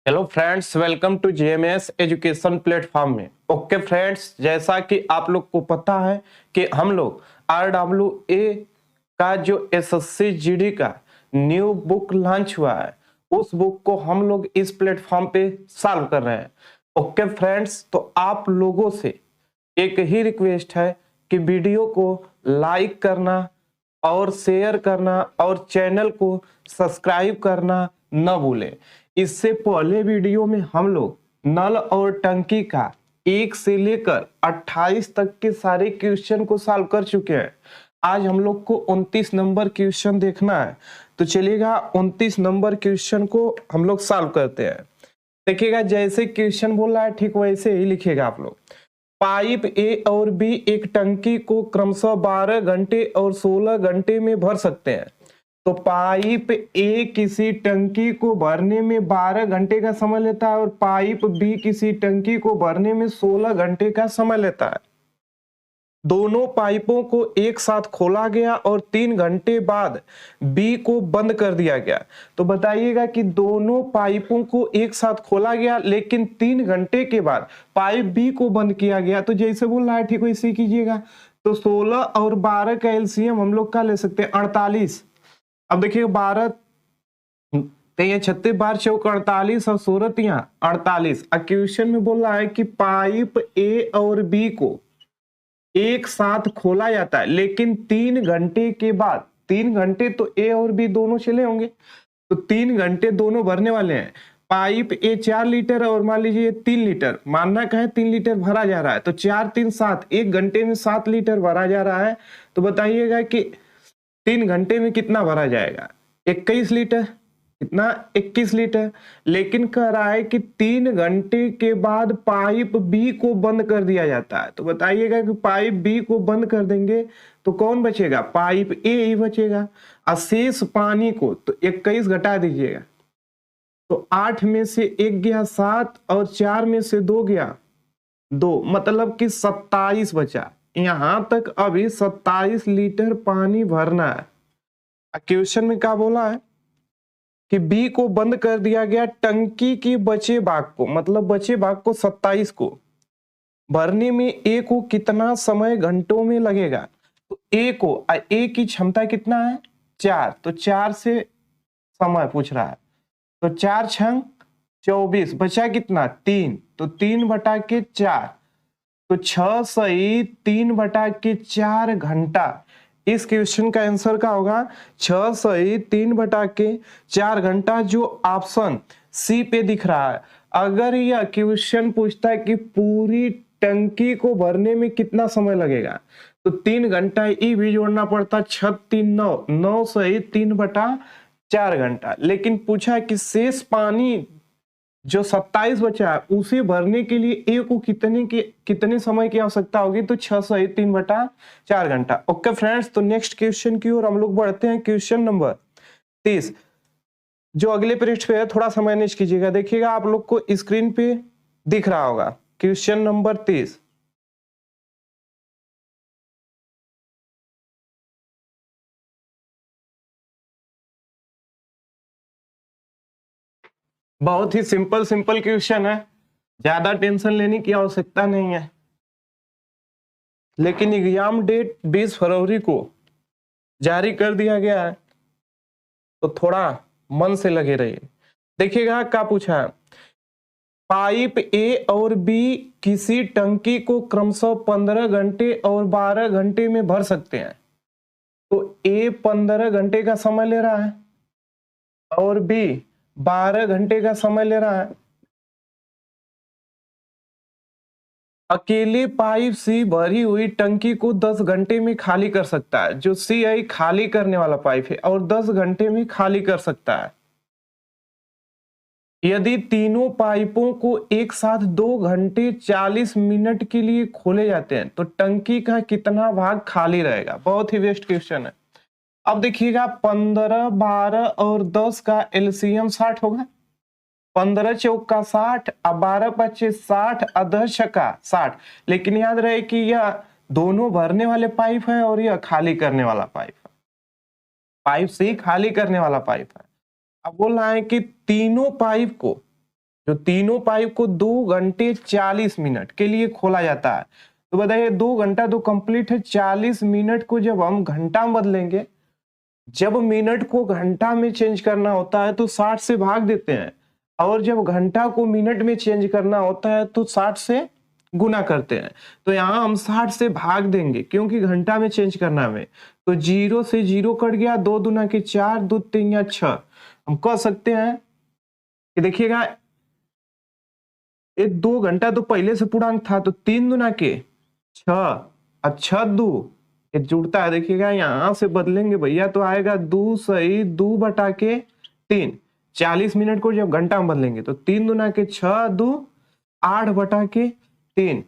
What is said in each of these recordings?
Hello friends, welcome to JMS education platform में। Okay friends, जैसा कि आप लोग को पता है कि हम लोग RWA का जो एसएससी जीडी का न्यू बुक लॉन्च हुआ है, उस बुक को हम लोग इस प्लेटफॉर्म पे सॉल्व कर रहे हैं। ओके फ्रेंड्स, तो आप लोगों से एक ही रिक्वेस्ट है कि वीडियो को लाइक करना और शेयर करना और चैनल को सब्सक्राइब करना न भूलें। इससे पहले वीडियो में हम लोग नल और टंकी का 1 से लेकर 28 तक के सारे क्वेश्चन को सॉल्व कर चुके हैं। आज हम लोग को 29 नंबर क्वेश्चन देखना है, तो चलिएगा 29 नंबर क्वेश्चन को हम लोग सॉल्व करते हैं। देखिएगा, जैसे क्वेश्चन बोल रहा है ठीक वैसे ही लिखिएगा आप लोग। पाइप ए और बी एक टंकी को क्रमशः 12 घंटे और 16 घंटे में भर सकते हैं। तो पाइप ए किसी टंकी को भरने में 12 घंटे का समय लेता है और पाइप बी किसी टंकी को भरने में 16 घंटे का समय लेता है। दोनों पाइपों को एक साथ खोला गया और 3 घंटे बाद बी को बंद कर दिया गया। तो बताइएगा कि दोनों पाइपों को एक साथ खोला गया लेकिन 3 घंटे के बाद पाइप बी को बंद किया गया। तो जैसे बोल रहा है ठीक वैसे कीजिएगा। तो 16 और 12 का एलसीएम हम लोग का ले सकते हैं 48। अब देखिए 12 तेईस 36 बार चौक 48 और 16 तिया 48। क्वेश्चन में बोल रहा है कि पाइप ए और बी को एक साथ खोला जाता है लेकिन 3 घंटे के बाद, 3 घंटे तो ए और बी दोनों चले होंगे, तो 3 घंटे दोनों भरने वाले हैं। पाइप ए 4 लीटर और मान लीजिए 3 लीटर, मानना का है 3 लीटर भरा जा रहा है, तो 4 3 7, 1 घंटे में 7 लीटर भरा जा रहा है। तो बताइएगा कि 3 घंटे में कितना भरा जाएगा? 21 लीटर। कितना? 21 लीटर। लेकिन कह रहा है कि 3 घंटे के बाद पाइप बी को बंद कर दिया जाता है। तो बताइएगा कि पाइप बी को बंद कर देंगे तो कौन बचेगा? पाइप ए ही बचेगा। शेष पानी को तो 21 घटा दीजिएगा, तो 8 में से 1 गया 7 और 4 में से 2 गया 2, मतलब कि 27 बचा। यहां तक अभी 27 लीटर पानी भरना है। क्वेश्चन में क्या बोला है कि बी को बंद कर दिया गया, टंकी की बचे भाग को, मतलब बचे भाग को 27 को भरने में ए को कितना समय घंटों में लगेगा? तो ए की क्षमता कितना है? 4, तो 4 से समय पूछ रहा है, तो 4 छंग 24, बचा कितना? 3, तो 3/4, तो 6 सही 3/4 घंटा। इस क्वेश्चन का आंसर क्या होगा? 6 सही 3/4 घंटा, जो ऑप्शन सी पे दिख रहा है। अगर यह क्वेश्चन पूछता है कि पूरी टंकी को भरने में कितना समय लगेगा, तो 3 घंटा ई भी जोड़ना पड़ता, 6 3 9, 9 सही 3/4 घंटा। लेकिन पूछा कि शेष पानी जो 27 बचा है उसे भरने के लिए ए को कितने समय की आवश्यकता होगी? तो 6 सही 3/4 घंटा। ओके फ्रेंड्स, तो नेक्स्ट क्वेश्चन की ओर हम लोग बढ़ते हैं। क्वेश्चन नंबर 30 जो अगले पृष्ठ पे है, थोड़ा सा मैनेज कीजिएगा। देखिएगा, आप लोग को स्क्रीन पे दिख रहा होगा क्वेश्चन नंबर 30। बहुत ही सिंपल क्वेश्चन है, ज्यादा टेंशन लेने की आवश्यकता नहीं है। लेकिन एग्जाम डेट 20 फरवरी को जारी कर दिया गया है, तो थोड़ा मन से लगे रहिए। देखिएगा क्या पूछा है। पाइप ए और बी किसी टंकी को क्रमशः 15 घंटे और 12 घंटे में भर सकते हैं। तो ए 15 घंटे का समय ले रहा है और बी 12 घंटे का समय ले रहा है। अकेले पाइप सी भरी हुई टंकी को 10 घंटे में खाली कर सकता है। जो सी आई खाली करने वाला पाइप है और 10 घंटे में खाली कर सकता है। यदि तीनों पाइपों को एक साथ 2 घंटे 40 मिनट के लिए खोले जाते हैं तो टंकी का कितना भाग खाली रहेगा? बहुत ही बेस्ट क्वेश्चन है। अब देखिएगा, 15 12 और 10 का एलसीएम 60 होगा। 15 चौका 60, 12 पच्चे 60, 10 छक्का 60। लेकिन याद रहे कि यह दोनों भरने वाले पाइप है और यह खाली करने वाला पाइप है। पाइप से ही खाली करने वाला पाइप है। अब बोल रहा है कि तीनों पाइप को जो तीनों पाइप को 2 घंटे 40 मिनट के लिए खोला जाता है। तो बताइए 2 घंटा तो कंप्लीट है, 40 मिनट को जब हम घंटा में बदलेंगे, जब मिनट को घंटा में चेंज करना होता है तो 60 से भाग देते हैं, और जब घंटा को मिनट में चेंज करना होता है तो 60 से गुना करते हैं। तो यहाँ हम 60 से भाग देंगे क्योंकि घंटा में चेंज करना है। तो 0 से 0 कट गया, 2 दूना के 4, 2 3 या 6। हम कह सकते हैं कि देखिएगा ये 2 घंटा तो पहले से पूर्णांक था, तो 3 दूना के 6 और 6 2 ये जुड़ता है। देखिएगा यहां से बदलेंगे भैया तो आएगा 2 सही 2 बटा के 3। 40 मिनट को जब घंटा में बदलेंगे तो 3 दूना के 6 2 8 बटा के 3।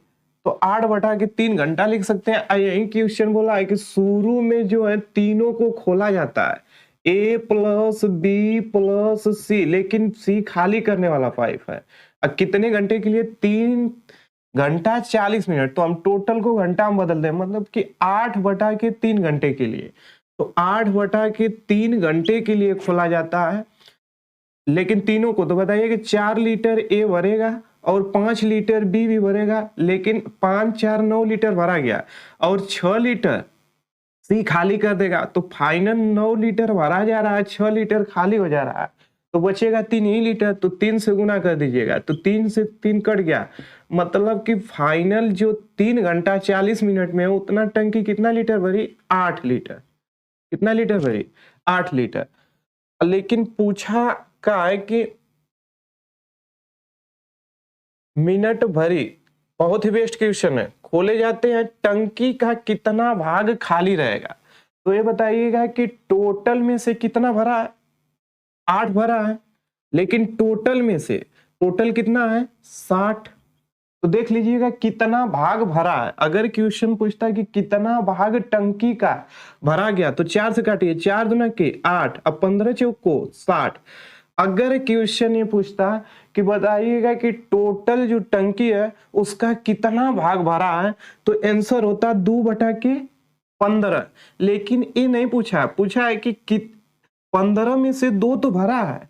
तो 8 बटा के 3 घंटा लिख सकते हैं। यही क्वेश्चन बोला है कि शुरू में जो है तीनों को खोला जाता है, A प्लस बी प्लस सी, लेकिन सी खाली करने वाला पाइप है। अब कितने घंटे के लिए? 3 घंटा 40 मिनट। तो हम टोटल को घंटा में बदल दें, मतलब कि 8 बटा के 3 घंटे के लिए। तो 8 बटा के 3 घंटे के लिए खोला जाता है, लेकिन तीनों को तो बताइए कि 4 लीटर ए भरेगा और 5 लीटर बी भी भरेगा, लेकिन 5 4 9 लीटर भरा गया और 6 लीटर सी खाली कर देगा। तो फाइनल 9 लीटर भरा जा रहा है, 6 लीटर खाली हो जा रहा है, तो बचेगा 3 ही लीटर। तो 3 से गुना कर दीजिएगा, तो 3 से 3 कट गया, मतलब कि फाइनल जो 3 घंटा 40 मिनट में उतना टंकी कितना लीटर भरी? 8 लीटर। कितना लीटर भरी? 8 लीटर। लेकिन पूछा का है कि मिनट भरी, बहुत ही बेस्ट क्वेश्चन है। खोले जाते हैं, टंकी का कितना भाग खाली रहेगा? तो ये बताइएगा कि टोटल में से कितना भरा है? 8 भरा है, लेकिन टोटल में से टोटल कितना है? 60। तो देख लीजिएगा कितना भाग भरा है। अगर क्वेश्चन पूछता है कि कितना भाग टंकी का भरा गया, तो 4 से काटिए, 4 दूना के 8 और 15 चौक को 60। अगर क्वेश्चन ये पूछता कि बताइएगा कि टोटल जो टंकी है उसका कितना भाग भरा है, तो आंसर होता 2 बटा के 15। लेकिन ये नहीं पूछा, पूछा है कि 15 में से 2 तो भरा है,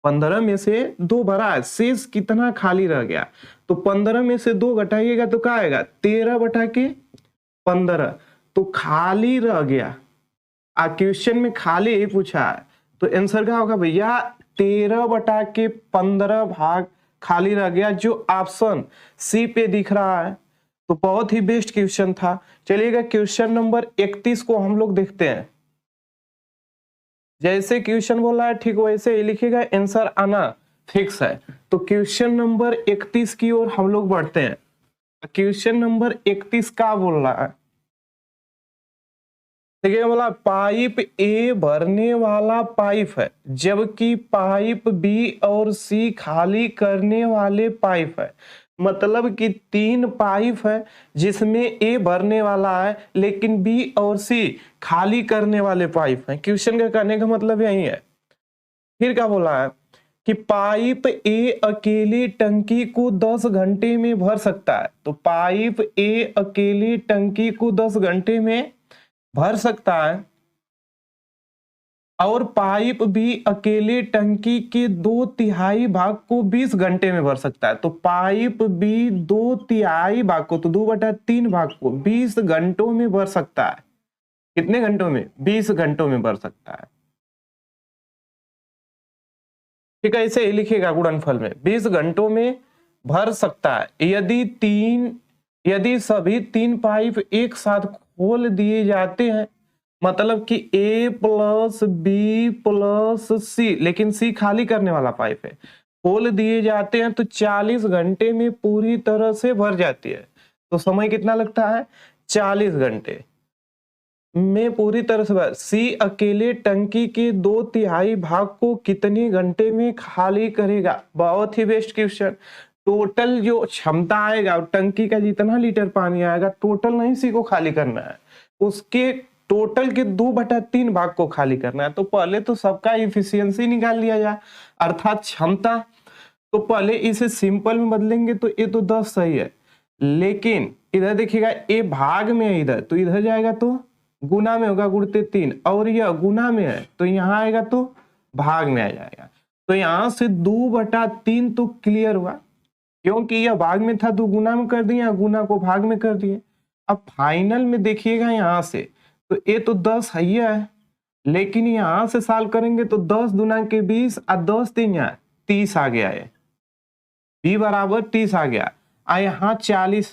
15 में से 2 भरा है, शेष कितना खाली रह गया? तो 15 में से 2 घटाइएगा तो क्या आएगा? 13 बटा के 15। तो खाली रह गया। क्वेश्चन में खाली ही पूछा है, तो आंसर क्या होगा भैया? 13 बटा के 15 भाग खाली रह गया, जो ऑप्शन सी पे दिख रहा है। तो बहुत ही बेस्ट क्वेश्चन था। चलिएगा क्वेश्चन नंबर 31 को हम लोग देखते हैं। जैसे क्वेश्चन बोला है ठीक वैसे ही लिखिएगा, आंसर आना फिक्स है। तो क्वेश्चन नंबर 31 की ओर हम लोग बढ़ते हैं। क्वेश्चन नंबर 31 का बोल रहा है, देखिए बोला पाइप ए भरने वाला पाइप है, जबकि पाइप बी और सी खाली करने वाले पाइप है। मतलब कि 3 पाइप है जिसमें ए भरने वाला है, लेकिन बी और सी खाली करने वाले पाइप है। क्वेश्चन का कहने का मतलब यही है। फिर क्या बोला है कि पाइप ए अकेली टंकी को 10 घंटे में भर सकता है। तो पाइप ए अकेली टंकी को 10 घंटे में भर सकता है, और पाइप भी अकेले टंकी के 2/3 भाग को 20 घंटे में भर सकता है। तो पाइप भी 2/3 भाग को, तो 2/3 भाग को 20 घंटों में भर सकता है। कितने घंटों में? 20 घंटों में भर सकता है। ठीक है, इसे लिखिएगा गुणनफल में, 20 घंटों में भर सकता है। यदि सभी 3 पाइप एक साथ खोल दिए जाते हैं, मतलब कि A प्लस बी प्लस सी, लेकिन सी खाली करने वाला पाइप है, खोल दिए जाते हैं तो 40 घंटे में पूरी तरह से भर जाती है। तो समय कितना लगता है? 40 घंटे में पूरी तरह से भर। सी अकेले टंकी के 2/3 भाग को कितने घंटे में खाली करेगा? बहुत ही बेस्ट क्वेश्चन। टोटल जो क्षमता आएगा, टंकी का जितना लीटर पानी आएगा, टोटल नहीं सी को खाली करना है, उसके टोटल के 2/3 भाग को खाली करना है। तो पहले तो सबका इफिशियंसी निकाल लिया जाए, अर्थात क्षमता। तो पहले इसे सिंपल में बदलेंगे तो ये तो 10 सही है, लेकिन इधर देखिएगा ये भाग में है इधर, तो इधर जाएगा तो गुना में होगा, गुणते 3, और यह गुना में है तो यहाँ आएगा तो भाग में आ जाएगा। तो यहां से 2/3 तो क्लियर हुआ, क्योंकि यह भाग में था तो गुना में कर दिए, गुना को भाग में कर दिए। अब फाइनल में देखिएगा यहां से, तो ये तो 10 है, लेकिन यहां से सॉल्व करेंगे तो 10 दूना के 20 और 10 3 30 आ गया है, b बराबर 30 आ गया। यहाँ 40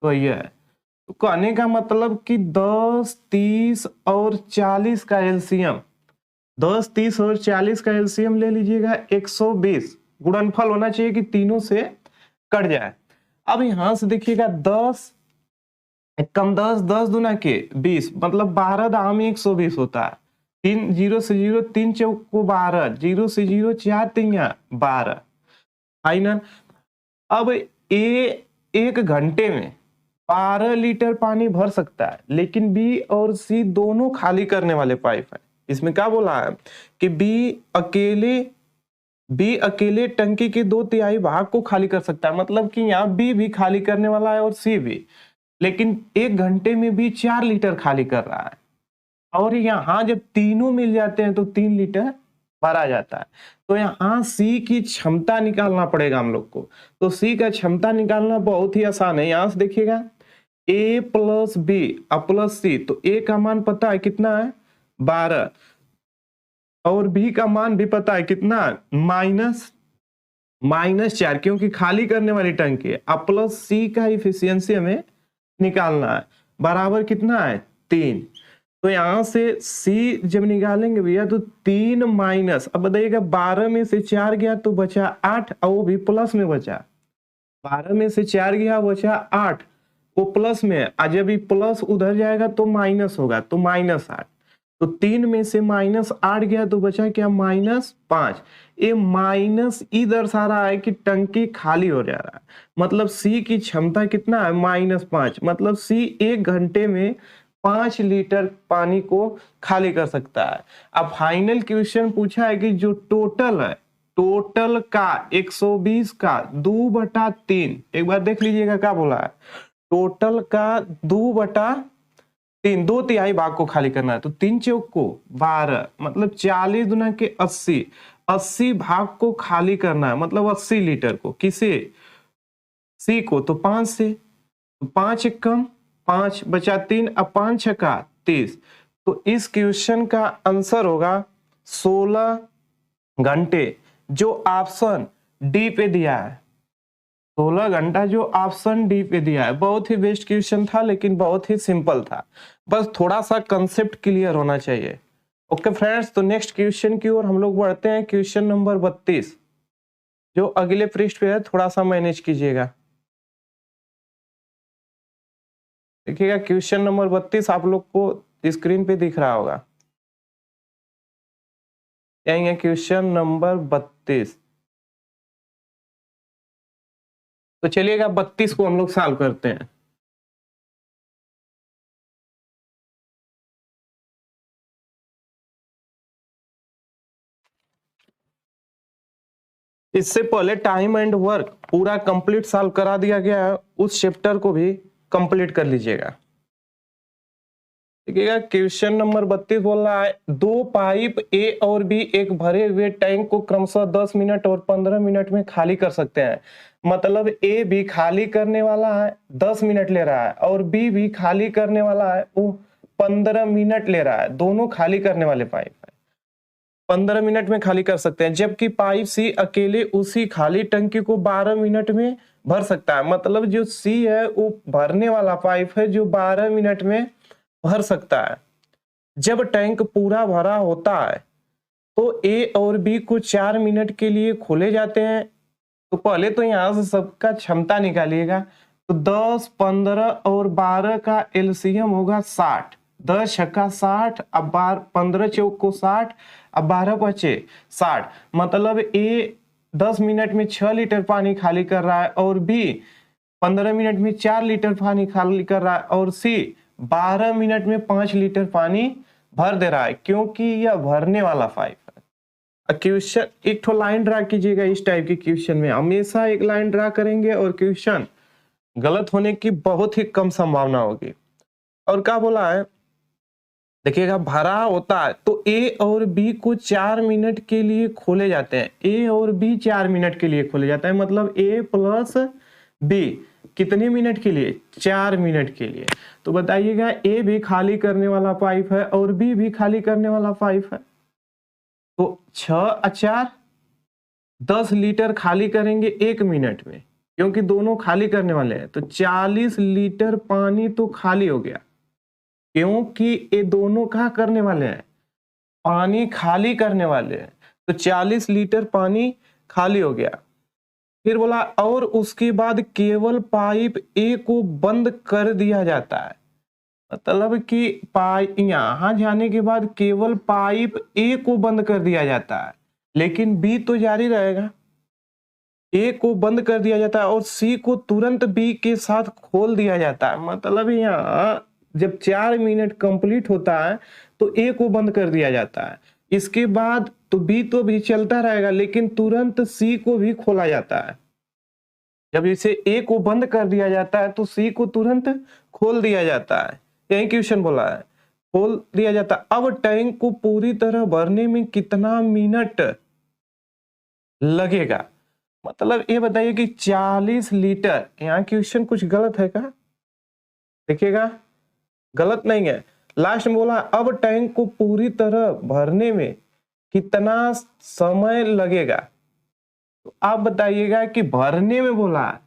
तो ये है। तो कहने का मतलब कि 10, 30 और 40 का एलसीएम, 10, 30 और 40 का एलसीएम ले लीजिएगा 120। गुणनफल होना चाहिए कि तीनों से कट जाए। अब यहां से देखिएगा 10 कम 10, 10 दूना के 20 मतलब 12 दाम में 120 होता है। 3 0 से 0 3 चौक को 12, 0 से 0 4 3 12 फाइनल। अब ए 1 घंटे में 12 लीटर पानी भर सकता है, लेकिन बी और सी दोनों खाली करने वाले पाइप है। इसमें क्या बोला है कि बी अकेले टंकी के 2/3 भाग को खाली कर सकता है, मतलब कि यहाँ बी भी खाली करने वाला है और सी भी, लेकिन 1 घंटे में भी 4 लीटर खाली कर रहा है। और यहाँ जब तीनों मिल जाते हैं तो 3 लीटर भरा जाता है। तो यहाँ सी की क्षमता निकालना पड़ेगा हम लोग को। तो सी का क्षमता निकालना बहुत ही आसान है। यहाँ से देखिएगा a प्लस बी प्लस सी, तो a का मान पता है कितना है 12, और b का मान भी पता है कितना -4, क्योंकि खाली करने वाली टंकी है। प्लस सी का इफिशियंसी हमें निकालना है, बराबर कितना है 3। तो यहां से C जब निकालेंगे भैया तो 3 माइनस, अब बताइएगा 12 में से 4 गया तो बचा 8, और वो भी प्लस में बचा। 12 में से 4 गया बचा 8, वो प्लस में है। आज जब प्लस उधर जाएगा तो माइनस होगा, तो -8। तो 3 में से -8 गया तो बचा क्या -5। ये माइनस ई दर्शा रहा है कि टंकी खाली हो जा रहा है, मतलब सी की क्षमता कितना है -5, मतलब सी 1 घंटे में 5 लीटर पानी को खाली कर सकता है। अब फाइनल क्वेश्चन पूछा है कि जो टोटल है, टोटल का 120 का 2/3, एक बार देख लीजिएगा क्या बोला है, टोटल का 2/3, 2/3 भाग को खाली करना है। तो 3 चौक को 12 मतलब 40 दूना के 80, 80 भाग को खाली करना है, मतलब 80 लीटर को। किसे सी को, तो 5 से, तो 5 एक कम 5 बचा 3, अब 5 छक्का 30। तो इस क्वेश्चन का आंसर होगा 16 घंटे, जो ऑप्शन डी पे दिया है। 16 घंटा जो ऑप्शन डी पे दिया है। बहुत ही बेस्ट क्वेश्चन था, लेकिन बहुत ही सिंपल था, बस थोड़ा सा कंसेप्ट क्लियर होना चाहिए। ओके फ्रेंड्स, तो नेक्स्ट क्वेश्चन की ओर हम लोग बढ़ते हैं। क्वेश्चन नंबर 32 जो अगले पृष्ठ पे है, थोड़ा सा मैनेज कीजिएगा। देखिएगा क्वेश्चन नंबर 32 आप लोग को स्क्रीन पे दिख रहा होगा। यही है क्वेश्चन नंबर 32। तो चलिएगा 32 को हम लोग सॉल्व करते हैं। इससे पहले टाइम एंड वर्क पूरा कंप्लीट सॉल्व करा दिया गया है, उस चैप्टर को भी कंप्लीट कर लीजिएगा। देखिएगा क्वेश्चन नंबर 32 बोल रहा है, 2 पाइप ए और बी एक भरे हुए टैंक को क्रमशः 10 मिनट और 15 मिनट में खाली कर सकते हैं। मतलब ए भी खाली करने वाला है 10 मिनट ले रहा है, और बी भी खाली करने वाला है वो 15 मिनट ले रहा है। दोनों खाली करने वाले पाइप है, 15 मिनट में खाली कर सकते हैं, जबकि पाइप सी अकेले उसी खाली टंकी को 12 मिनट में भर सकता है। मतलब जो सी है वो भरने वाला पाइप है जो 12 मिनट में भर सकता है। जब टैंक पूरा भरा होता है तो ए और बी को 4 मिनट के लिए खोले जाते हैं। तो पहले तो यहां से सबका क्षमता निकालिएगा। तो 10, 15 और 12 का एलसीएम होगा 60। 10 छक्का 60, अब 15 चौक को 60, अब 12 बचे 60। मतलब ए 10 मिनट में 6 लीटर पानी खाली कर रहा है, और बी 15 मिनट में 4 लीटर पानी खाली कर रहा है, और सी 12 मिनट में 5 लीटर पानी भर दे रहा है, क्योंकि यह भरने वाला पाइप है। क्वेश्चन एक ठो लाइन ड्रा कीजिएगा। इस टाइप के क्वेश्चन में हमेशा एक लाइन ड्रा करेंगे और क्वेश्चन गलत होने की बहुत ही कम संभावना होगी। और क्या बोला है देखिएगा भरा होता है तो ए और बी को 4 मिनट के लिए खोले जाते हैं। ए और बी 4 मिनट के लिए खोले जाता है, मतलब ए प्लस बी कितने मिनट के लिए? 4 मिनट के लिए। तो बताइएगा ए भी खाली करने वाला पाइप है और बी भी खाली करने वाला पाइप है, तो 6 4 10 लीटर खाली करेंगे 1 मिनट में, क्योंकि दोनों खाली करने वाले हैं, तो 40 लीटर पानी तो खाली हो गया, क्योंकि ये दोनों क्या करने वाले हैं? पानी खाली करने वाले हैं, तो 40 लीटर पानी खाली हो गया। फिर बोला और उसके बाद केवल पाइप ए को बंद कर दिया जाता है, मतलब कि पाइप यहां जाने के बाद केवल पाइप ए को बंद कर दिया जाता है, लेकिन बी तो जारी रहेगा। ए को बंद कर दिया जाता है और सी को तुरंत बी के साथ खोल दिया जाता है, मतलब यहाँ जब 4 मिनट कंप्लीट होता है तो ए को बंद कर दिया जाता है। इसके बाद तो बी तो भी चलता रहेगा, लेकिन तुरंत सी को भी खोला जाता है। जब इसे ए को बंद कर दिया जाता है तो सी को तुरंत खोल दिया जाता है, यही क्वेश्चन बोला है, खोल दिया जाता है। अब टैंक को पूरी तरह भरने में कितना मिनट लगेगा? मतलब ये बताइए कि 40 लीटर, यहाँ क्वेश्चन कुछ गलत है क्या? देखिएगा गलत नहीं है। लास्ट में बोला अब टैंक को पूरी तरह भरने में कितना समय लगेगा, तो आप बताइएगा कि भरने में बोला है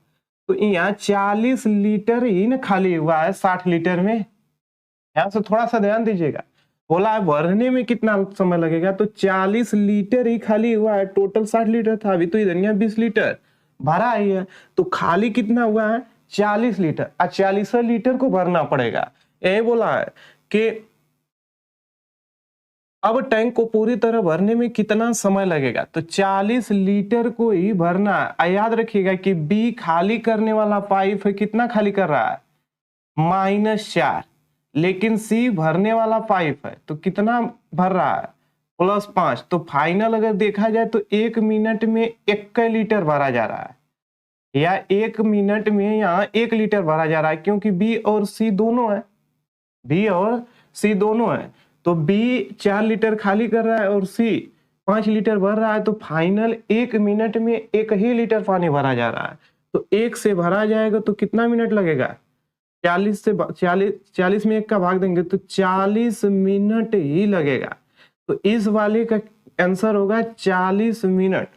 तो यहाँ 40 लीटर ही ना खाली हुआ है 60 लीटर में, यहाँ से थोड़ा सा ध्यान दीजिएगा। बोला है भरने में कितना समय लगेगा, तो 40 लीटर ही खाली हुआ है, टोटल 60 लीटर था, अभी तो इधर यहाँ 20 लीटर भरा ही है, तो खाली कितना हुआ है? 40 लीटर, 40 लीटर को भरना पड़ेगा। यही बोला है कि अब टैंक को पूरी तरह भरने में कितना समय लगेगा, तो 40 लीटर को ही भरना है। याद रखिएगा कि बी खाली करने वाला पाइप है, कितना खाली कर रहा है? -4, लेकिन सी भरने वाला पाइप है तो कितना भर रहा है? +5। तो फाइनल अगर देखा जाए तो 1 मिनट में 1 लीटर भरा जा रहा है, या 1 मिनट में यहाँ 1 लीटर भरा जा रहा है, क्योंकि बी और सी दोनों है, बी और सी दोनों है, तो बी 4 लीटर खाली कर रहा है और सी 5 लीटर भर रहा है, तो फाइनल 1 मिनट में 1 ही लीटर पानी भरा जा रहा है, तो 1 से भरा जाएगा तो कितना मिनट लगेगा? 40 से 40 में 1 का भाग देंगे तो 40 मिनट ही लगेगा, तो इस वाले का आंसर होगा 40 मिनट,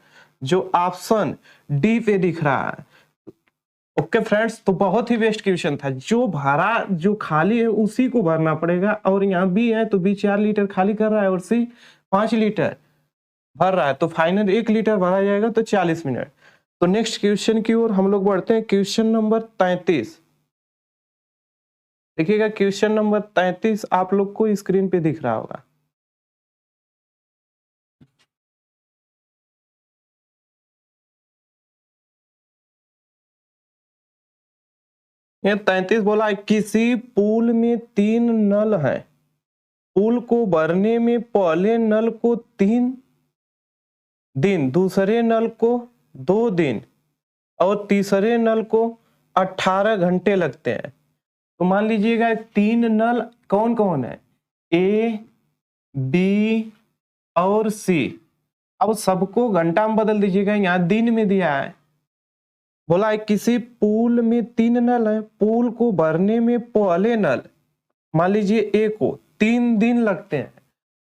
जो ऑप्शन डी पे दिख रहा है। ओके फ्रेंड्स, तो बहुत ही बेस्ट क्वेश्चन था, जो भरा जो खाली है उसी को भरना पड़ेगा, और यहाँ बी है तो बी 4 लीटर खाली कर रहा है और सी 5 लीटर भर रहा है, तो फाइनल 1 लीटर भरा जाएगा, तो 40 मिनट। तो नेक्स्ट क्वेश्चन की ओर हम लोग बढ़ते हैं, क्वेश्चन नंबर 33। देखिएगा क्वेश्चन नंबर 33 आप लोग को स्क्रीन पे दिख रहा होगा। ये 33 बोला है किसी पुल में 3 नल हैं, पुल को भरने में पहले नल को 3 दिन, दूसरे नल को 2 दिन और तीसरे नल को 18 घंटे लगते हैं। तो मान लीजिएगा 3 नल कौन कौन है? ए, बी और सी। अब सबको घंटा में बदल दीजिएगा, यहाँ दिन में दिया है। बोला है किसी पुल में 3 नल है, पुल को भरने में पहले नल मान लीजिए ए को 3 दिन लगते हैं,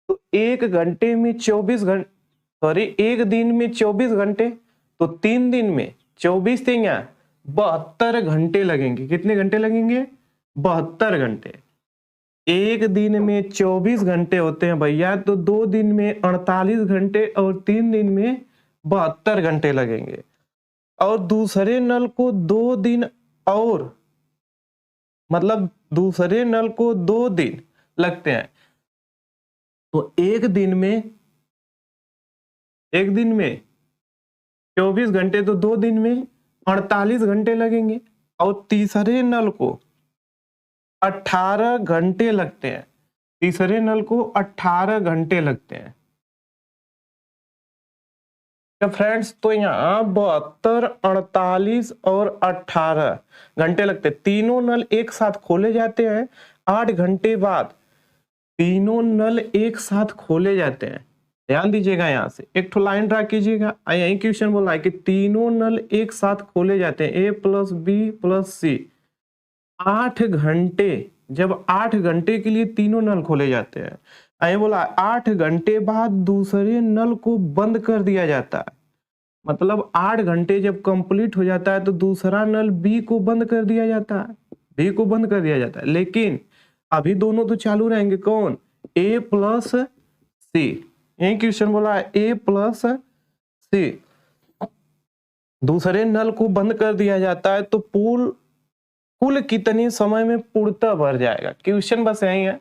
तो 1 घंटे में 24 घंटे, सॉरी 1 दिन में 24 घंटे, तो 3 दिन में 24 थे, यहाँ 72 घंटे लगेंगे। कितने घंटे लगेंगे? 72 घंटे। 1 दिन में 24 घंटे होते हैं भैया, तो 2 दिन में 48 घंटे और 3 दिन में 72 घंटे लगेंगे। और दूसरे नल को 2 दिन, और मतलब दूसरे नल को 2 दिन लगते हैं, तो 1 दिन में 24 घंटे, तो 2 दिन में 48 घंटे लगेंगे, और तीसरे नल को 18 घंटे लगते हैं, तीसरे नल को 18 घंटे लगते हैं। फ्रेंड्स, तो यहाँ 72, 48 और 18 घंटे लगते हैं। तीनों नल एक साथ खोले जाते हैं 8 घंटे बाद, तीनों नल एक साथ खोले जाते हैं। ध्यान दीजिएगा, यहां से एक ठो लाइन ड्रा कीजिएगा। यही क्वेश्चन बोला है कि तीनों नल एक साथ खोले जाते हैं, ए प्लस बी प्लस सी। 8 घंटे, जब 8 घंटे के लिए तीनों नल खोले जाते हैं, यही बोला 8 घंटे बाद दूसरे नल को बंद कर दिया जाता है। मतलब 8 घंटे जब कंप्लीट हो जाता है तो दूसरा नल बी को बंद कर दिया जाता है, बी को बंद कर दिया जाता है। लेकिन अभी दोनों तो चालू रहेंगे, कौन, ए प्लस सी। यही क्वेश्चन बोला है ए प्लस सी, दूसरे नल को बंद कर दिया जाता है तो कुल कितने समय में पूर्णतः भर जाएगा। क्वेश्चन बस यही है।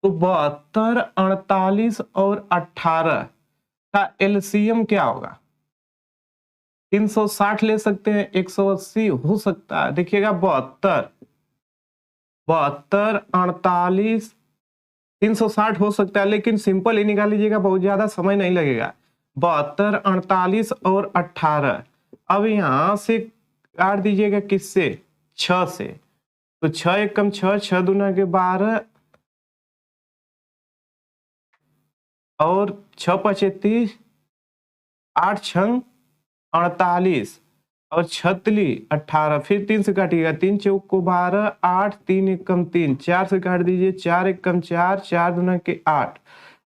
तो 72, 48 और 18 का एलसीएम क्या होगा। 360 ले सकते हैं, 180 हो सकता है। देखिएगा 72, 48, 360 हो सकता है, लेकिन सिंपल ही निकाल लीजिएगा, बहुत ज्यादा समय नहीं लगेगा। 72, 48 और 18। अब यहां से काट दीजिएगा किससे, 6 से। तो 6 एकम 6, 6 दूना के 12 और 6 पचे 30, 8 छंग 48 और 36 18। फिर 3 से काटिएगा, 3 चौक को 12, 8 3 एकम 3, 4 से काट दीजिए, 4 एकम 4, 4 दूना के 8।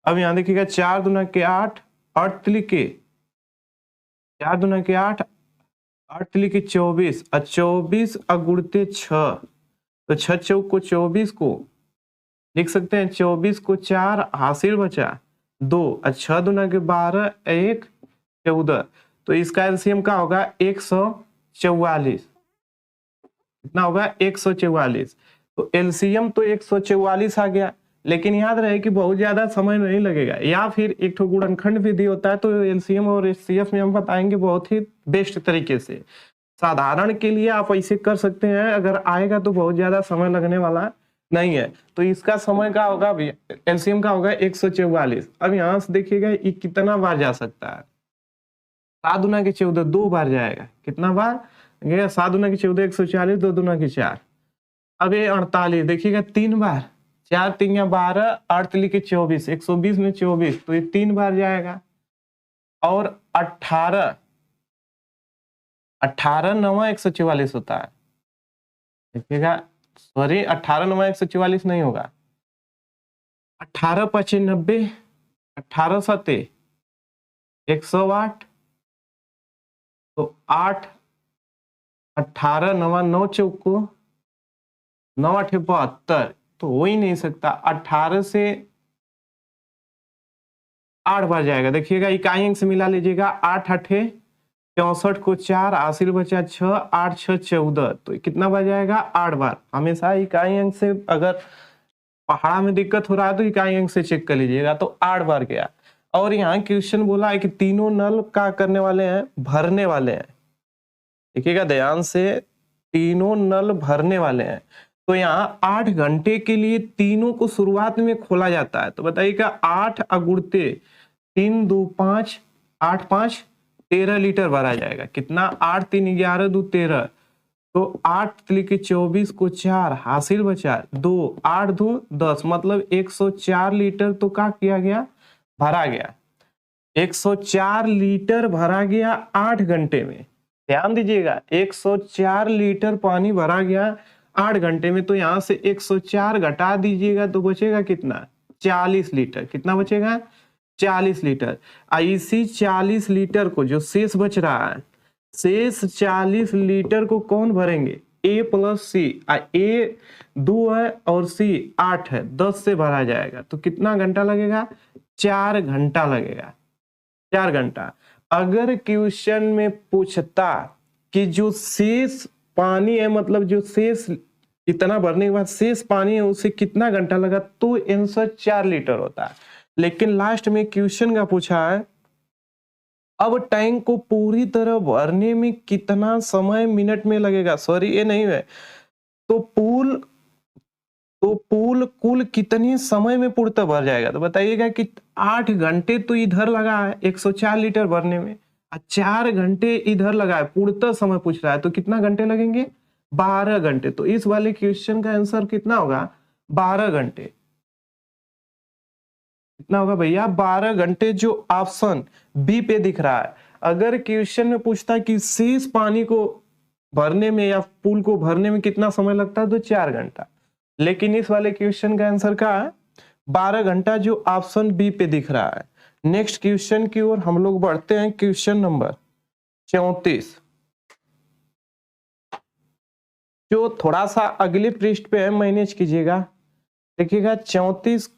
अब यहाँ देखिएगा 4 दूना के 8, 8 तिली के 4 दूना के 8, 8 तिली के 24 और 24 अगुड़ते 6। तो 6 चौक को 24 को लिख सकते हैं, 24 को 4 हासिल बचा 2 और 6 दूना के 12, 1 14। तो इसका एलसीएम क्या होगा, 144। कितना होगा, 144। तो एलसीएम तो 144 आ गया। लेकिन याद रहे कि बहुत ज्यादा समय नहीं लगेगा, या फिर एक ठो गुणनखंड विधि होता है तो एलसीएम और एचसीएफ में हम बताएंगे बहुत ही बेस्ट तरीके से। साधारण के लिए आप ऐसे कर सकते हैं, अगर आएगा तो बहुत ज्यादा समय लगने वाला नहीं है। तो इसका समय का होगा, एलसीएम का होगा 144। अब यहाँ से देखिएगा ये कितना बार जा सकता है, 7 दूना के 14 2 बार जाएगा। कितना बार, 7 दूना के 14 140, 2 दूना के 4। अब ये 48 देखिएगा 3 बार, 4 3 या 12, 8 तिली के 24, 120 में 24, तो ये 3 बार जाएगा। और 18 9 144 होता है। देखिएगा, सॉरी 18 9 144 नहीं होगा, 18 5 90, 18 7 108। तो 8 18 9 9 चौको 9 8 72, तो हो ही नहीं सकता। 18 से 8 बार जाएगा। देखिएगा इकाई अंक से मिला लीजिएगा, 8 8 64 को 4 हासिल बचा 6, 8 6 14। तो कितना बार जाएगा, 8 बार। हमेशा इकाई अंक से, अगर पहाड़ा में दिक्कत हो रहा है तो इकाई अंक से चेक कर लीजिएगा। तो 8 बार गया। और यहाँ क्वेश्चन बोला है कि तीनों नल क्या करने वाले हैं, भरने वाले हैं। देखिएगा ध्यान से, तीनों नल भरने वाले हैं। तो यहाँ 8 घंटे के लिए तीनों को शुरुआत में खोला जाता है। तो बताइएगा 8 अगुड़ते 3 2 5, 8 5 13 लीटर भरा जाएगा। कितना, 8 3 11 2 13। तो 8 तिली के 24 को 4 हासिल बचा 2, 8 2 10, मतलब 104 लीटर तो क्या किया गया, भरा गया। 104 लीटर भरा गया 8 घंटे में। ध्यान दीजिएगा, 104 लीटर पानी भरा गया 8 घंटे में। तो यहां से 104 घटा दीजिएगा तो बचेगा कितना, 40 लीटर। कितना बचेगा, 40 लीटर। इसी 40 लीटर को, जो शेष बच रहा है, शेष 40 लीटर को कौन भरेंगे, ए प्लस सी। ए 2 है और सी 8 है, 10 से भरा जाएगा। तो कितना घंटा लगेगा, 4 घंटा लगेगा, 4 घंटा। अगर क्वेश्चन में पूछता कि जो शेष पानी है, मतलब जो शेष इतना भरने के बाद शेष पानी है, उसे कितना घंटा लगा, तो आंसर 4 लीटर होता है। लेकिन लास्ट में क्वेश्चन का पूछा है, अब टैंक को पूरी तरह भरने में कितना समय मिनट में लगेगा। सॉरी ये नहीं है, तो पूल कुल कितने समय में पूर्णतः भर जाएगा। तो बताइएगा कि 8 घंटे तो इधर लगा है 104 लीटर भरने में, 4 घंटे इधर लगा है, पूर्णतः समय पूछ रहा है। तो कितना घंटे लगेंगे, 12 घंटे। तो इस वाले क्वेश्चन का आंसर कितना होगा, 12 घंटे। कितना होगा भैया 12 घंटे, जो ऑप्शन बी पे दिख रहा है। अगर क्वेश्चन में पूछता है कि शेष पानी को भरने में या पूल को भरने में कितना समय लगता है तो 4 घंटा, लेकिन इस वाले क्वेश्चन का आंसर क्या है 12 घंटा, जो ऑप्शन बी पे दिख रहा है। नेक्स्ट क्वेश्चन की ओर हम लोग बढ़ते हैं, क्वेश्चन नंबर 34, जो थोड़ा सा अगले पृष्ठ पे है, मैनेज कीजिएगा। देखिएगा 34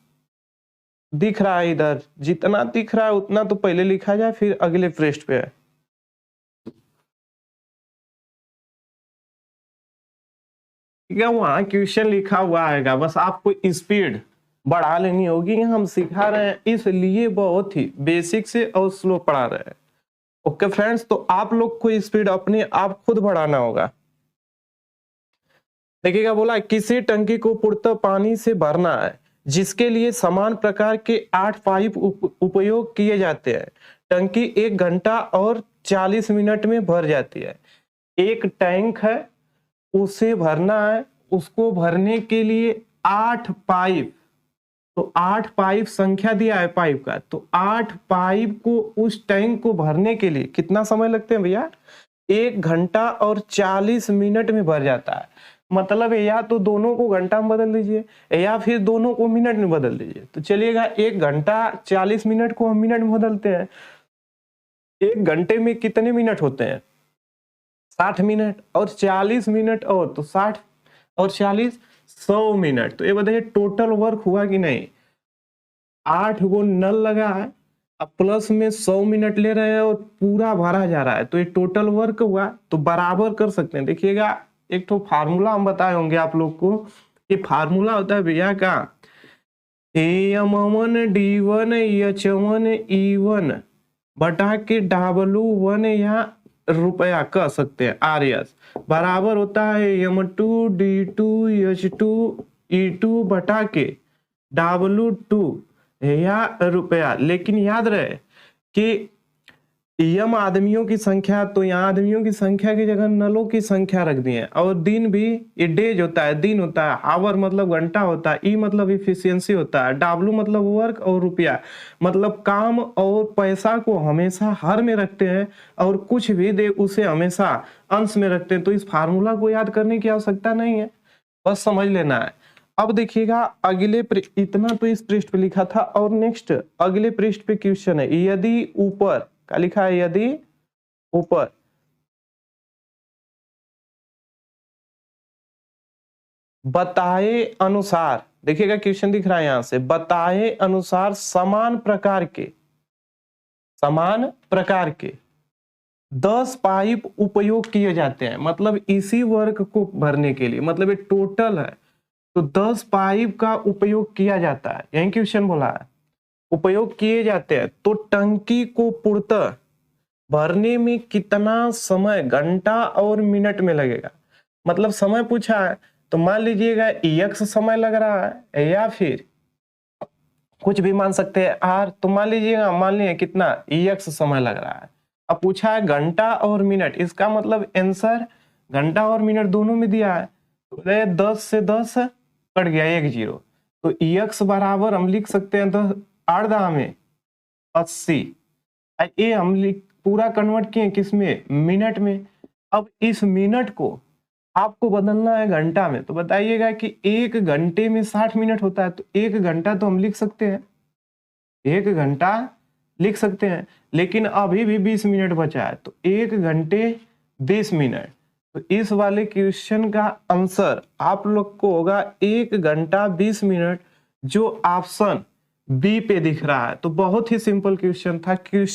दिख रहा है, इधर जितना दिख रहा है उतना तो पहले लिखा जाए, फिर अगले पृष्ठ पे है। ठीक है, वहां क्वेश्चन लिखा हुआ आएगा, बस आपको स्पीड बढ़ा लेनी होगी। हम सिखा रहे हैं इसलिए बहुत ही बेसिक से और स्लो पढ़ा रहे हैं। ओके फ्रेंड्स, तो आप लोग को स्पीड अपने आप खुद बढ़ाना होगा। देखिएगा, बोला किसी टंकी को पूर्णतः पानी से भरना है जिसके लिए समान प्रकार के 8 पाइप उपयोग किए जाते हैं। टंकी 1 घंटा और 40 मिनट में भर जाती है। एक टैंक है, उसे भरना है, उसको भरने के लिए 8 पाइप, तो 8 पाइप संख्या दिया है पाइप का, तो 8 पाइप को उस टैंक को भरने के लिए कितना समय लगते हैं भैया 1 घंटा और 40 मिनट में भर जाता है। मतलब या तो दोनों को घंटा में बदल दीजिए या फिर दोनों को मिनट में बदल दीजिए। तो चलिएगा 1 घंटा 40 मिनट को हम मिनट में बदलते हैं। 1 घंटे में कितने मिनट होते हैं 60 मिनट, और 40 मिनट और तो 60 और 40 100 मिनट। तो ये बताइए टोटल वर्क हुआ कि नहीं। 8 गो नल लगा है, अब प्लस में 100 मिनट ले रहे हैं और पूरा भरा जा रहा है, तो ये टोटल वर्क हुआ। तो बराबर कर सकते हैं। देखिएगा एक तो फार्मूला हम बताए होंगे आप लोग को, ये फार्मूला होता है भैया का AM1D1 H1E1 बटा के W1 या रुपया कह सकते हैं RS बराबर होता है M2D2 H2E2 बटा के W2 या रुपया। लेकिन याद रहे कि यम आदमियों की संख्या, तो यहाँ आदमियों की संख्या की जगह नलों की संख्या रख दी है। और दिन भी ये डेज होता है, दिन होता है, आवर मतलब घंटा होता है, ई मतलब इफिशियंसी होता है, डब्ल्यू मतलब वर्क, और रुपया मतलब काम और पैसा को हमेशा हर में रखते हैं, और कुछ भी दे उसे हमेशा अंश में रखते हैं। तो इस फार्मूला को याद करने की आवश्यकता नहीं है, बस समझ लेना है। अब देखिएगा अगले इतना तो इस पृष्ठ पे लिखा था, और नेक्स्ट अगले पृष्ठ पे क्वेश्चन है, यदि ऊपर क्या लिखा है, यदि ऊपर बताए अनुसार, देखिएगा क्वेश्चन दिख रहा है यहां से, बताए अनुसार समान प्रकार के 10 पाइप उपयोग किए जाते हैं। मतलब इसी वर्क को भरने के लिए, मतलब ये टोटल है, तो 10 पाइप का उपयोग किया जाता है, यही क्वेश्चन बोला है उपयोग किए जाते हैं। तो टंकी को पूर्णतः भरने में कितना समय घंटा और मिनट में लगेगा। मतलब समय पूछा है, तो मान लीजिएगा x समय लग रहा है, या फिर कुछ भी मान सकते हैं r, तो मान लीजिएगा, मान लीजिए कितना x समय लग रहा है। अब पूछा है घंटा और मिनट, इसका मतलब आंसर घंटा और मिनट दोनों में दिया है, तो 10 से 10 कट गया 1 0, तो x बराबर हम लिख सकते हैं 10 8 में 80। ये हम पूरा कन्वर्ट किए किसमें, मिनट में। अब इस मिनट को आपको बदलना है घंटा में, तो बताइएगा कि 1 घंटे में 60 मिनट होता है, तो 1 घंटा तो हम लिख सकते हैं, 1 घंटा लिख सकते हैं, लेकिन अभी भी 20 मिनट बचा है, तो 1 घंटे 20 मिनट। तो इस वाले क्वेश्चन का आंसर आप लोग को होगा 1 घंटा 20 मिनट, जो ऑप्शन बी पे दिख रहा है। तो बहुत ही सिंपल क्वेश्चन था। क्वेश्चन